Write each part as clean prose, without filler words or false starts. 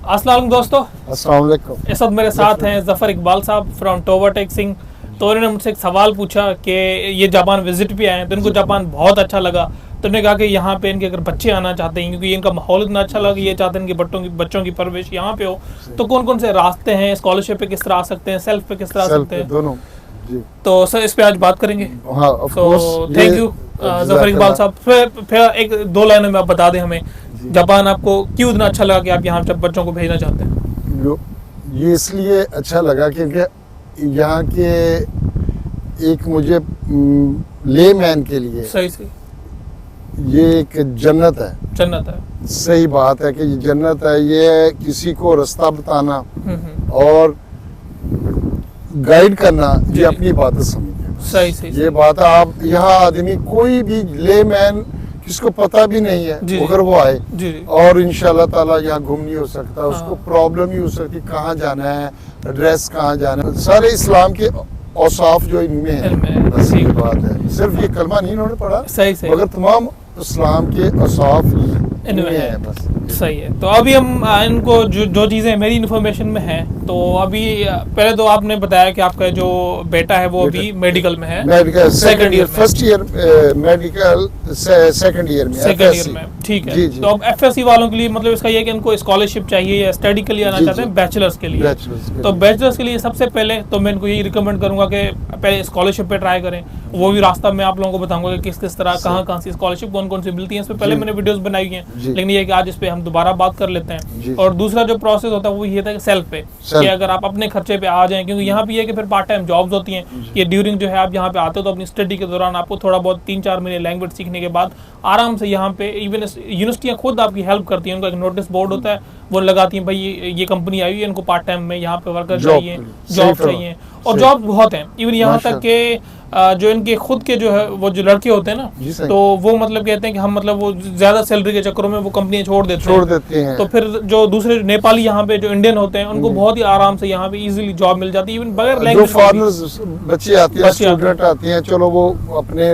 अस्सलाम वालेकुम दोस्तों। अस्सलाम वालेकुम। इस वक्त मेरे साथ हैं ज़फ़र इकबाल साहब फ्रॉम टोवाटेक सिंह। तो उन्होंने मुझसे एक सवाल पूछा कि ये जापान विजिट भी आए हैं तो इनको जापान बहुत अच्छा लगा। तो उन्होंने कहा कि यहाँ पे इनके अगर बच्चे आना चाहते हैं क्योंकि इनका माहौल इतना अच्छा लगा, ये चाहते हैं कि बच्चों की परवरिश यहाँ पे हो, तो कौन कौन से रास्ते हैं, स्कॉलरशिप पे किस तरह आ सकते हैं, सेल्फ पे किस तरह आ सकते हैं, दोनों जी। तो सर इस पे आज बात करेंगे। हाँ, तो थैंक यू ज़फ़र इकबाल साहब। फिर एक दो लाइनों में आप बता दें हमें जापान आपको क्यों इतना अच्छा लगा कि आप यहाँ जब बच्चों को भेजना चाहते हैं। ये इसलिए अच्छा लगा क्योंकि यहाँ के एक मुझे लेमैन के लिए सही ये एक जन्नत है। जन्नत है, सही बात है कि ये जन्नत है। ये किसी को रास्ता बताना और गाइड करना ये अपनी बात समझिए। सही ये बात है। आप यहाँ आदमी कोई भी लेमैन किसको पता भी नहीं है, अगर वो आए और इंशाल्लाह ताला यहाँ घूम नहीं हो सकता, उसको प्रॉब्लम ही हो सकती कहाँ जाना है, एड्रेस कहाँ जाना है। सारे इस्लाम के औसाफ जो इनमें है, बस ये बात है। सिर्फ ये कलमा नहीं इन्होंने पढ़ा, सही मगर तमाम इस्लाम के औसाफ इनमें है। बस सही है। तो अभी हम इनको जो चीज़ें मेरी इन्फॉर्मेशन में हैं, तो अभी पहले तो आपने बताया कि आपका जो बेटा है वो अभी मेडिकल में है, medical second year, first year medical second year में। ठीक है। तो अब एफएससी वालों के लिए मतलब इसका ये है कि इनको स्कॉलरशिप चाहिए या स्टडी के लिए आना चाहते हैं, बैचलर्स के लिए। तो बैचलर्स के लिए सबसे पहले तो मैं इनको यही रिकमेंड करूंगा कि पहले स्कॉलरशिप पे ट्राई करें। वो भी रास्ता मैं आप लोगों को बताऊंगा कि किस तरह कहाँ से स्कॉलरशिप कौन कौन सी मिलती है। इस पे पहले मैंने वीडियोस बनाई हैं, लेकिन ये कि आज इस पे हम दोबारा बात कर लेते हैं। और दूसरा जो प्रोसेस होता है वो ये होता है कि सेल्फ पे, कि अगर आप अपने खर्चे पे आ जाएं, क्योंकि यहाँ पे ये कि फिर पार्ट टाइम जॉब्स होती हैं। ये ड्यूरिंग जो है आप यहाँ पे आते हो तो अपनी स्टडी के दौरान आपको थोड़ा बहुत 3-4 महीने लैंग्वेज सीखने के बाद आराम से यहाँ पे इवन यूनिवर्सिटियाँ खुद आपकी हेल्प करती हैं। उनका एक नोटिस बोर्ड होता है, वो लगाती हैं भाई ये कंपनी आई हुई है, इनको पार्ट टाइम में यहाँ पे वर्कर चाहिए, जॉब चाहिए। और जॉब बहुत हैं, इवन यहाँ तक के जो इनके खुद के जो है वो जो लड़के होते हैं ना, तो वो मतलब कहते हैं कि हम मतलब वो ज्यादा सैलरी के चक्करों में वो कंपनी छोड़ देते हैं। तो फिर जो दूसरे नेपाली यहाँ पे जो इंडियन होते हैं उनको बहुत ही आराम से यहाँ पे इजीली जॉब मिल जाती है, इवन बगैर लैंग्वेज। फॉरेनर्स बच्चे आते हैं, स्टूडेंट आते हैं, चलो वो अपने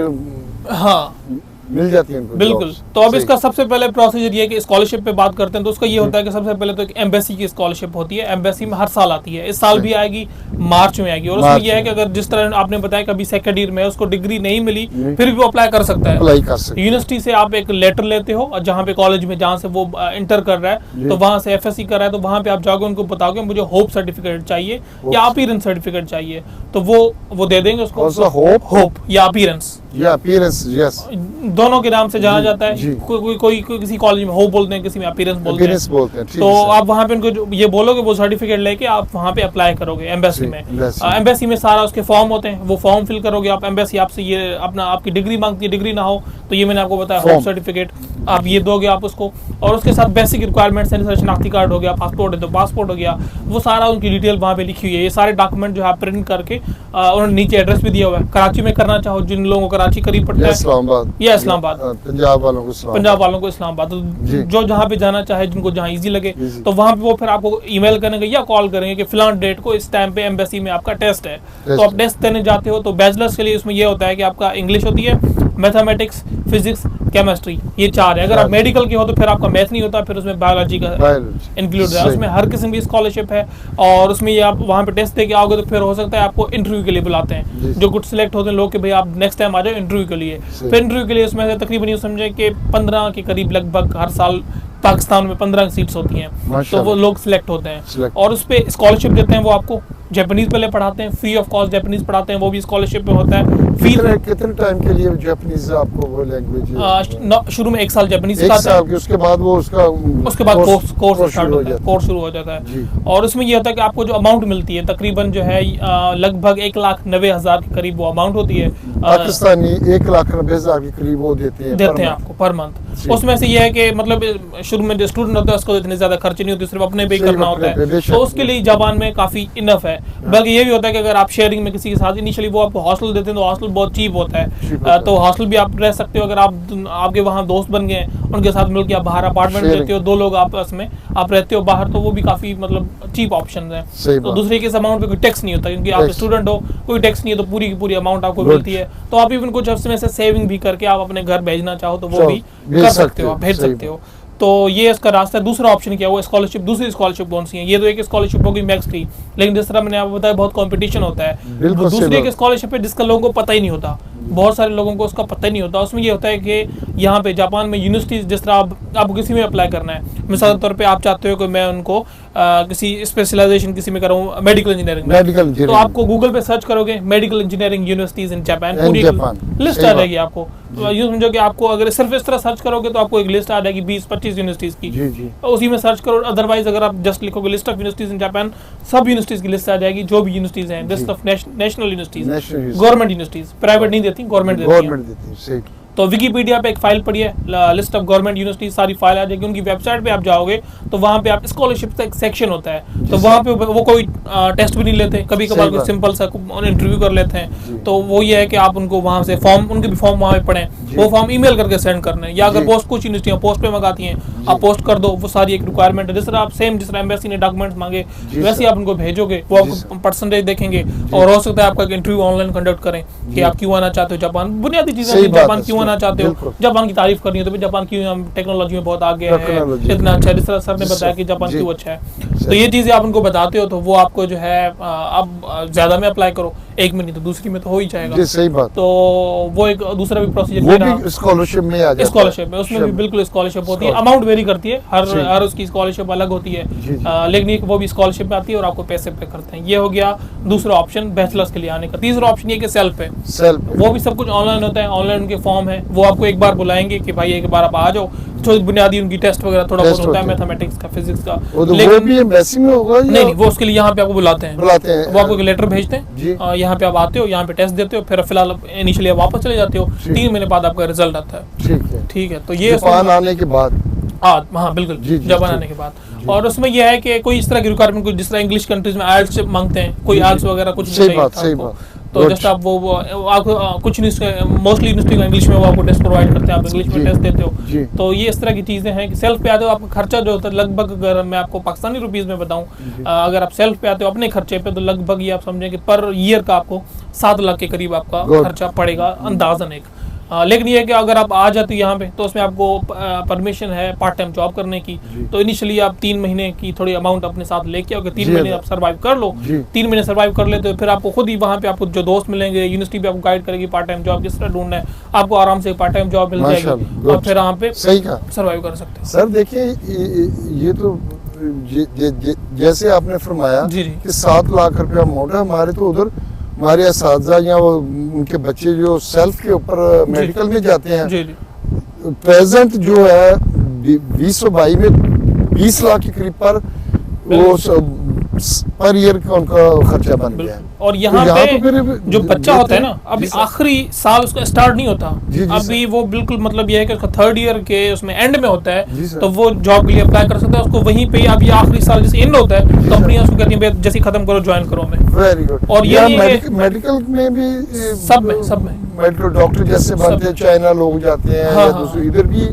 मिल जाती है उनको बिल्कुल। तो अब इसका सबसे पहले प्रोसीजर ये है कि स्कॉलरशिप पे बात करते हैं तो उसका ये होता है कि सबसे पहले तो एक एम्बेसी की स्कॉलरशिप होती है। एम्बेसी में हर साल आती है, इस साल भी आएगी, मार्च में आएगी। और उसमें यह है कि अगर जिस तरह आपने बताया कभी सेकंड ईयर में उसको डिग्री नहीं मिली, फिर भी वो अप्लाई कर सकता है। यूनिवर्सिटी से आप एक लेटर लेते हो और जहाँ पे कॉलेज में जहाँ से वो इंटर कर रहा है, तो वहाँ से एफएससी कर रहा है, तो वहाँ पे आप जाओगे उनको बताओगे मुझे होप सर्टिफिकेट चाहिए या अपीयरेंस सर्टिफिकेट चाहिए, तो वो दे देंगे उसको। होप या अपीयरेंस, दोनों के नाम से जाना जाता है। कोई किसी कॉलेज में होप बोलते हैं, किसी में अपीयरेंस बोलते हैं। तो आप वहाँ पे उनको ये बोलोगे, वो सर्टिफिकेट लेके आप वहाँ पे अप्लाई करोगे एम्बेसी में। एम्बेसी में सारा उसके फॉर्म होते हैं, वो फॉर्म फिल करोगे आप। एम्बेसी आपसे ये आपकी डिग्री मांगती है, डिग्री ना हो तो ये मैंने आपको बताया होप सर्टिफिकेट आप ये दोगे आप उसको। और उसके साथ बेसिक रिक्वायरमेंट्स हैं, शनाख्ती कार्ड हो गया, पासपोर्ट है तो पासपोर्ट हो गया, वो सारा उनकी डिटेल वहाँ पे लिखी हुई है। ये सारे डॉक्यूमेंट जो है प्रिंट करके उन्होंने नीचे एड्रेस भी दिया हुआ है। कराची में करना चाहो, जिन लोगों को कराची करीब पड़ता है, इस्लामाबाद, पंजाब वालों को इस्लामाबाद, तो जो जहाँ पे जाना चाहे, जिनको जहाँ इजी लगे, तो वहाँ पे वो फिर आपको ईमेल करेंगे या कॉल करेंगे कि फिलहाल डेट को इस टाइम पे एम्बेसी में आपका टेस्ट है। तो आप टेस्ट देने जाते हो। तो बैचलर्स के लिए उसमें ये होता है कि आपका इंग्लिश होती है, मैथमेटिक्स, फिजिक्स, केमिस्ट्री, ये 4 है। अगर आप मेडिकल के हो तो फिर आपका मैथ नहीं होता, फिर उसमें बायोलॉजी का इंक्लूड है। उसमें हर किस्म की स्कॉलरशिप है। और उसमें ये आप वहाँ पे टेस्ट दे के आओगे तो फिर हो सकता है आपको इंटरव्यू के लिए बुलाते हैं। जो गुड सिलेक्ट होते हैं लोग कि भाई आप नेक्स्ट टाइम आ जाओ इंटरव्यू के लिए। फिर इंटरव्यू के लिए उसमें से तकरीबन ये समझे कि 15 के करीब लगभग हर साल पाकिस्तान में 15 सीट्स होती हैं, तो वो लोग सिलेक्ट होते हैं। और उस पर स्कॉलरशिप देते हैं वो आपको। जापानीज पहले पढ़ाते हैं, फ्री ऑफ कॉस्ट जापानीज पढ़ाते हैं, वो भी स्कॉलरशिप में होता है। कितने टाइम के लिए जापानीज आपको वो लैंग्वेज? शुरू में 1 साल जापानीज सिखाते हैं, उसके बाद वो उसके बाद कोर्स शुरू हो जाता है। और उसमें ये होता है कि आपको जो अमाउंट मिलती है तकरीबन जो है लगभग 1,90,000 के करीब वो अमाउंट होती है। पाकिस्तानी 1,90,000 के करीब वो देते हैं आपको पर मंथ। उसमें से ये है कि मतलब शुरू में जो स्टूडेंट होता है उसको इतने ज्यादा खर्चे नहीं होते, सिर्फ अपने पे करना होता है, तो उसके लिए जापान में काफी इनफ है। बल्कि ये भी होता है कि अगर आप शेयरिंग में किसी के साथ, इनिशियली वो आपको हॉस्टल देते हैं तो हॉस्टल बहुत चीप होता है, तो हॉस्टल भी आप रह सकते हो। अगर आपके वहाँ दोस्त बन गए, उनके साथ मिलकर आप बाहर अपार्टमेंट लेते हो, 2 लोग आपस में आप रहते हो बाहर, तो वो भी काफी मतलब चीप ऑप्शन है। तो दूसरे के इस अमाउंट पे कोई टैक्स नहीं होता, क्योंकि आप स्टूडेंट हो, कोई टैक्स नहीं है, तो पूरी की पूरी अमाउंट आपको मिलती है। तो आप इवन कुछ उसमें से सेविंग भी करके आप अपने घर भेजना चाहो तो वो भी कर सकते हो, आप भेज सकते हो। तो ये इसका रास्ता है। दूसरा ऑप्शन क्या है, वो स्कॉलरशिप। दूसरी स्कॉलरशिप कौन सी है, ये तो एक स्कॉलरशिप होगी मैक्स फ्री, लेकिन जिस तरह मैंने आपको बताया बहुत कंपटीशन होता है। बिल्कुल दूसरी एक स्कॉलरशिप है जिसका लोगों को पता ही नहीं होता, बहुत सारे लोगों को उसका पता ही नहीं होता। उसमें ये होता है कि यहाँ पे जापान में यूनिवर्सिटीज, जिस तरह आपको किसी में अप्लाई करना है, मिसाल के तौर पे आप चाहते हो कि मैं उनको किसी स्पेशलाइजेशन किसी में कराऊं, मेडिकल इंजीनियरिंग में, तो आपको गूगल पे सर्च करोगे medical engineering universities in Japan, पूरी लिस्ट आ जाएगी आपको। यूँ समझो कि आपको अगर सिर्फ इस तरह सर्च करोगे तो आपको एक लिस्ट आ जाएगी 20-25 यूनिवर्सिटीज की, तो उसी में सर्च करो। अदरवाइज अगर आप जस्ट लिखोगे list of universities in Japan, सब यूनिवर्सिटीज की लिस्ट आ जाएगी, जो भी यूनिवर्सिटीज हैं, list of national universities, government universities, private नहीं देती, गवर्नमेंट देती है। तो विकिपीडिया पे एक फाइल पड़ी है, लिस्ट ऑफ गवर्नमेंट यूनिवर्सिटी, सारी फाइल आ जाएगी। उनकी वेबसाइट पे आप जाओगे तो वहाँ पे आप स्कॉलरशिप का एक सेक्शन होता है, तो वहाँ पे वो कोई टेस्ट भी नहीं लेते, कभी कभार कोई सिंपल सा इंटरव्यू कर लेते हैं। तो वो ये है कि आप उनको वहाँ से फॉर्म, उनके भी फॉर्म वहाँ पे पढ़ें, वो फॉर्म ईमेल करके सेंड करना है, या अगर पोस्ट, कुछ यूनिवर्सिटियाँ पोस्ट पे मंगाती हैं, आप पोस्ट कर दो, वो सारी एक रिक्वायरमेंट है। जिस तरह आप सेम जिस तरह एम्बेसी ने डॉक्यूमेंट्स मांगे वैसे ही आप उनको भेजोगे, वो आपको परसेंटेज देखेंगे, और हो सकता है आपका इंटरव्यू ऑनलाइन कंडक्ट करें कि आप क्यों आना चाहते हो जापान, बुनियादी चीजें, जापान क्यों आना चाहते हो, जापान की तारीफ करनी है तो जापान की टेक्नोलॉजी में बहुत आगे है, इतना अच्छा है, जिस तरह सर ने बताया कि जापान क्यों अच्छा है। तो ये चीजें आप उनको बताते हो तो वो आपको जो है अब ज्यादा में अप्लाई करो, एक में नहीं तो दूसरी में तो हो ही जाएगा। सही बात। तो वो एक दूसरा भी प्रोसीजर, वो भी स्कॉलरशिप में आ जाता है। स्कॉलरशिप में, उसमें भी बिल्कुल स्कॉलरशिप होती है, अमाउंट वेरी करती है, हर उसकी स्कॉलरशिप अलग होती है, लेकिन एक वो भी स्कॉलरशिप आती है और आपको पैसे पे करते हैं। ये हो गया दूसरा ऑप्शन बैचलर्स के लिए आने का। तीसरा ऑप्शन ये कि सेल्फ है, वो भी सब कुछ ऑनलाइन होता है, ऑनलाइन उनके फॉर्म है, वो आपको एक बार बुलाएंगे कि भाई एक बार आप आ जाओ, जो बुनियादी उनकी टेस्ट वगैरह थोड़ा बहुत होता है, मैथमेटिक्स का, फिजिक्स का, लेकिन वो भी एम्बेसी में होगा। नहीं, वो उसके लिए यहाँ पे आपको बुलाते हैं, वो आपको एक लेटर भेजते हैं, यहाँ पे आप आते हो, यहाँ पे टेस्ट देते हो, फिर फिलहाल इनिशियली आप वापस चले जाते हो, 3 महीने बाद आपका रिजल्ट आता है। ठीक है। तो ये जापान आने के बाद, हाँ बिल्कुल, जापान आने के बाद। और उसमें यह है कि कोई इस तरह की रिक्वायरमेंट, कोई जिस तरह इंग्लिश कंट्रीज में आइएलटीएस मांगते हैं, कोई आइएलटीएस वगैरह कुछ नहीं चाहिए, तो जस्ट आप वो आपको कुछ मोस्टली यूनिवर्सिटी इंग्लिश में वो आपको टेस्ट प्रोवाइड करते हैं, आप इंग्लिश में टेस्ट देते हो। तो ये इस तरह की चीज़ें हैं कि सेल्फ पे आते हो, आपका खर्चा जो होता है लगभग, अगर मैं आपको पाकिस्तानी रुपीज़ में बताऊं, अगर आप सेल्फ पे आते हो अपने खर्चे पे, तो लगभग ये आप समझें कि पर ईयर का आपको 7 लाख के करीब आपका खर्चा पड़ेगा अंदाजन एक। लेकिन ये है कि अगर आप आ जाते हो यहाँ पे तो उसमें आपको परमिशन है पार्ट टाइम जॉब करने की, तो इनिशियली आप 3 महीने की थोड़ी अमाउंट अपने साथ लेके आओगे, 3 महीने आप सर्वाइव कर लो, 3 महीने सर्वाइव कर लेते हो, फिर आपको खुद ही वहाँ पे आपको जो दोस्त मिलेंगे, यूनिवर्सिटी भी आपको गाइड करेगी पार्ट टाइम जॉब किस तरह ढूंढना है, आपको आराम से पार्ट टाइम जॉब मिल जाएगी और फिर वहाँ पे सर्वाइव कर सकते हैं। सर देखिए, ये तो जैसे आपने फरमाया कि 7 लाख रुपया अमाउंट है, हमारे तो उधर हमारे असातिज़ा या वो उनके बच्चे जो सेल्फ के ऊपर मेडिकल में जाते हैं, प्रेजेंट जो है 2022 में 20 लाख के करीब पर वो पर ईयर का उनका खर्चा बन गया है। और यहाँ पे तो जो बच्चा होता है ना, अभी आखिरी साल उसका स्टार्ट नहीं होता, अभी वो बिल्कुल मतलब ये है कि उसका 3rd ईयर के उसमें एंड में होता है, तो वो जॉब के लिए अप्लाई कर सकता है, उसको वहीं पे अभी आखिरी साल जैसे एंड होता है, कंपनियां उसको कहती हैं जैसे खत्म करो ज्वाइन करो हमें। Very good. और ये मेडिकल में भी सब में मेडिकल डॉक्टर जैसे बनते हैं, चाइना लोग जाते हैं, या दूसरे इधर भी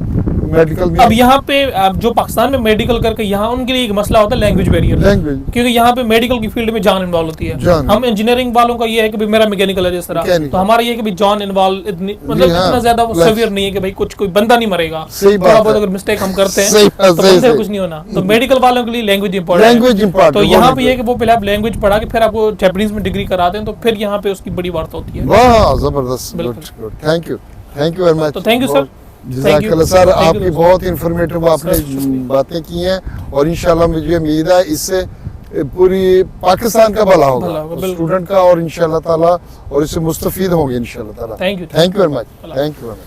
मेडिकल में। अब यहाँ पे जो पाकिस्तान में मेडिकल करके, यहाँ उनके लिए एक मसला होता है लैंग्वेज बैरियर, क्योंकि यहाँ पे मेडिकल की फील्ड में जान इन्वॉल्व होती है। हम इंजीनियरिंग वालों का ये है कि मेरा मैकेनिकल है जिस तरह, तो हमारा ये है कि जान इन्वॉल्व इतनी मतलब इतना ज्यादा सेवियर नहीं है कि भाई कुछ कोई बंदा नहीं मरेगा, थोड़ा बहुत अगर मिस्टेक हम करते हैं तो बंदे कुछ नहीं होना। तो मेडिकल वालों के लिए लैंग्वेज इंपॉर्टेंट। तो यहाँ पे ये कि वो पहले आप लैंग्वेज पढ़ा के फिर आपको जापानीज में डिग्री कराते हैं, तो फिर यहाँ पे उसकी बड़ी बात होती है। वाह जबरदस्त, थैंक यू वेरी मच। तो थैंक यू सर। जज़ाकल्लाह सर, आपकी बहुत इंफॉर्मेटिव आपने बातें की हैं, और इंशाल्लाह मुझे उम्मीद है इससे पूरी पाकिस्तान का भला होगा, स्टूडेंट का, और इंशाल्लाह ताला, और इससे मुस्तफीद होंगे इंशाल्लाह ताला। Thank you very much.